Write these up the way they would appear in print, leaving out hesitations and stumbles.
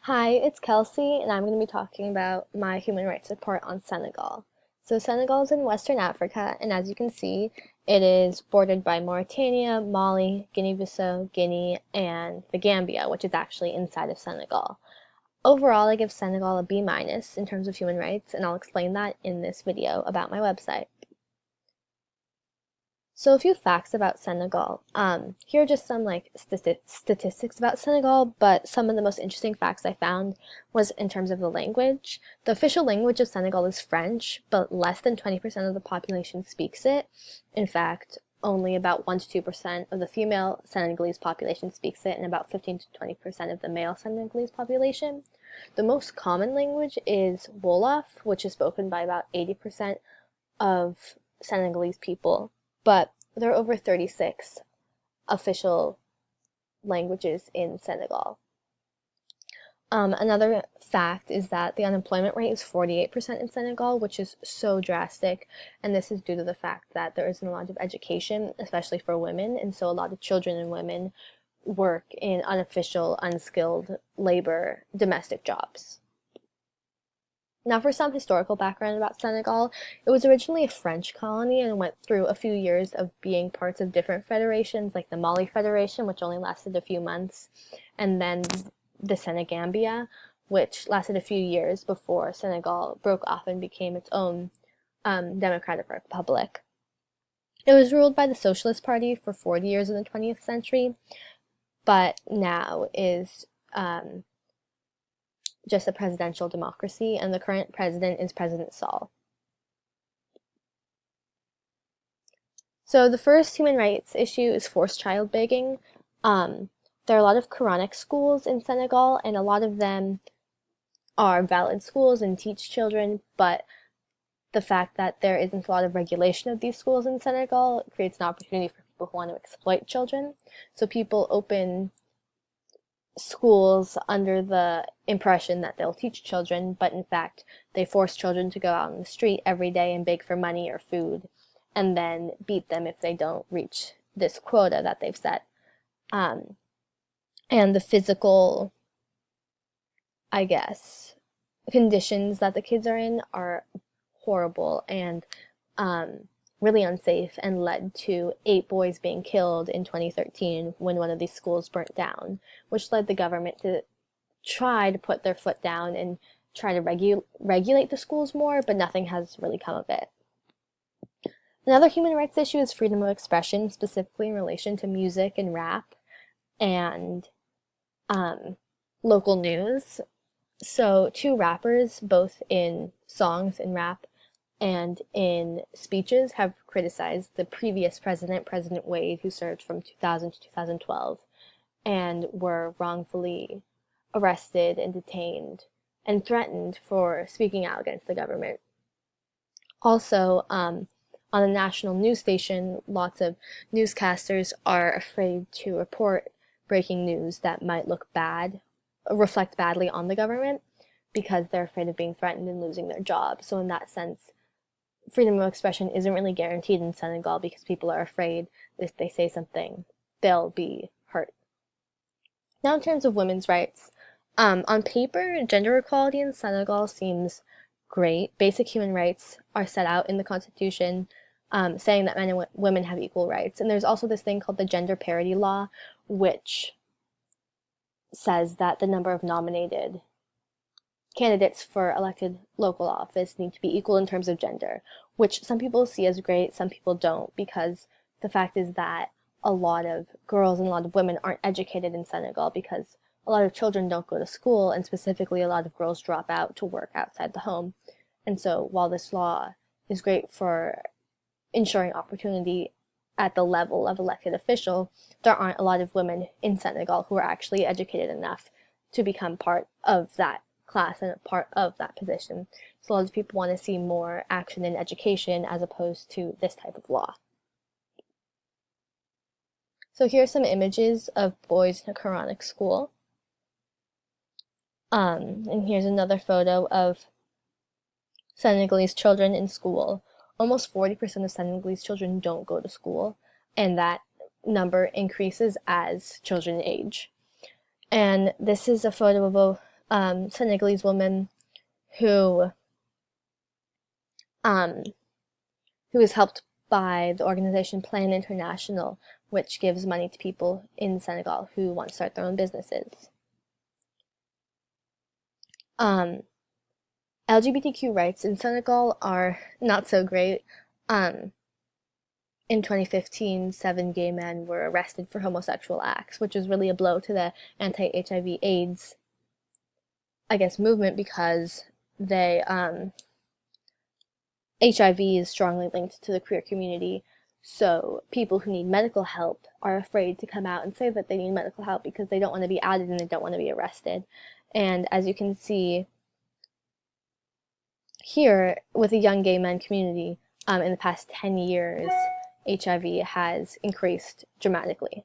Hi, it's Kelsey, and I'm going to be talking about my human rights report on Senegal. So, Senegal is in Western Africa, and as you can see, it is bordered by Mauritania, Mali, Guinea-Bissau, Guinea, and the Gambia, which is actually inside of Senegal. Overall, I give Senegal a B minus in terms of human rights, and I'll explain that in this video about my website. So a few facts about Senegal. Here are just some statistics about Senegal, but some of the most interesting facts I found was in terms of the language. The official language of Senegal is French, but less than 20% of the population speaks it. In fact, only about 1 to 2% of the female Senegalese population speaks it, and about 15 to 20% of the male Senegalese population. The most common language is Wolof, which is spoken by about 80% of Senegalese people, but there are over 36 official languages in Senegal. Another fact is that the unemployment rate is 48% in Senegal, which is so drastic, and this is due to the fact that there isn't a lot of education, especially for women, and so a lot of children and women work in unofficial, unskilled labor, domestic jobs. Now, for some historical background about Senegal, it was originally a French colony and went through a few years of being parts of different federations, like the Mali Federation, which only lasted a few months, and then the Senegambia, which lasted a few years before Senegal broke off and became its own democratic republic. It was ruled by the Socialist Party for 40 years in the 20th century, but now is just a presidential democracy, and the current president is President Sall. So the first human rights issue is forced child begging. There are a lot of Quranic schools in Senegal, and a lot of them are valid schools and teach children, but the fact that there isn't a lot of regulation of these schools in Senegal creates an opportunity for people who want to exploit children. So people open schools under the impression that they'll teach children, but in fact, they force children to go out on the street every day and beg for money or food, and then beat them if they don't reach this quota that they've set. And the physical, I guess, conditions that the kids are in are horrible and really unsafe, and led to 8 boys being killed in 2013 when one of these schools burnt down, which led the government to try to put their foot down and try to regulate the schools more, but nothing has really come of it. Another human rights issue is freedom of expression, specifically in relation to music and rap and local news. So 2 rappers, both in songs and rap and in speeches, have criticized the previous president, President Wade, who served from 2000 to 2012, and were wrongfully arrested and detained and threatened for speaking out against the government. Also, on a national news station, lots of newscasters are afraid to report breaking news that might reflect badly on the government, because they're afraid of being threatened and losing their job. So in that sense, freedom of expression isn't really guaranteed in Senegal, because people are afraid that if they say something, they'll be hurt. Now, in terms of women's rights, on paper, gender equality in Senegal seems great. Basic human rights are set out in the Constitution, saying that men and women have equal rights. And there's also this thing called the gender parity law, which says that the number of nominated candidates for elected local office need to be equal in terms of gender, which some people see as great, some people don't, because the fact is that a lot of girls and a lot of women aren't educated in Senegal, because a lot of children don't go to school, and specifically a lot of girls drop out to work outside the home. And so while this law is great for ensuring opportunity at the level of elected official, there aren't a lot of women in Senegal who are actually educated enough to become part of that class and a part of that position. So a lot of people want to see more action in education as opposed to this type of law. So here are some images of boys in a Quranic school. And here's another photo of Senegalese children in school. Almost 40% of Senegalese children don't go to school, and that number increases as children age. And this is a photo of Senegalese woman who um, who is helped by the organization Plan International, which gives money to people in Senegal who want to start their own businesses. LGBTQ rights in Senegal are not so great. Um, in 2015, 7 gay men were arrested for homosexual acts, which was really a blow to the anti-HIV/AIDS, I guess, movement because HIV is strongly linked to the queer community. So people who need medical help are afraid to come out and say that they need medical help because they don't want to be outed and they don't want to be arrested. And as you can see here with the young gay men community, in the past 10 years, HIV has increased dramatically.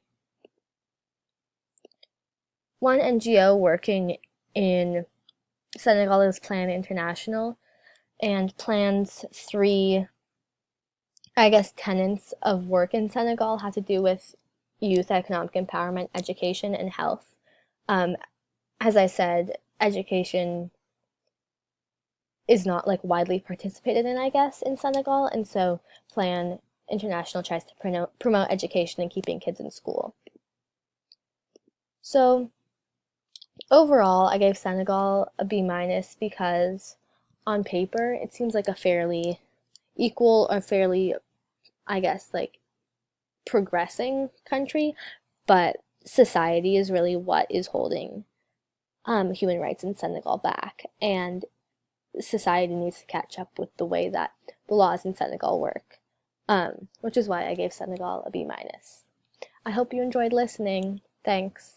One NGO working in Senegal is Plan International, and Plan's 3, I guess, tenets of work in Senegal have to do with youth economic empowerment, education, and health. As I said, education is not like widely participated in, I guess, in Senegal, and so Plan International tries to promote education and keeping kids in school. So overall, I gave Senegal a B minus because on paper it seems like a fairly equal or fairly, I guess, like progressing country, but society is really what is holding human rights in Senegal back, and society needs to catch up with the way that the laws in Senegal work, which is why I gave Senegal a B minus. I hope you enjoyed listening. Thanks.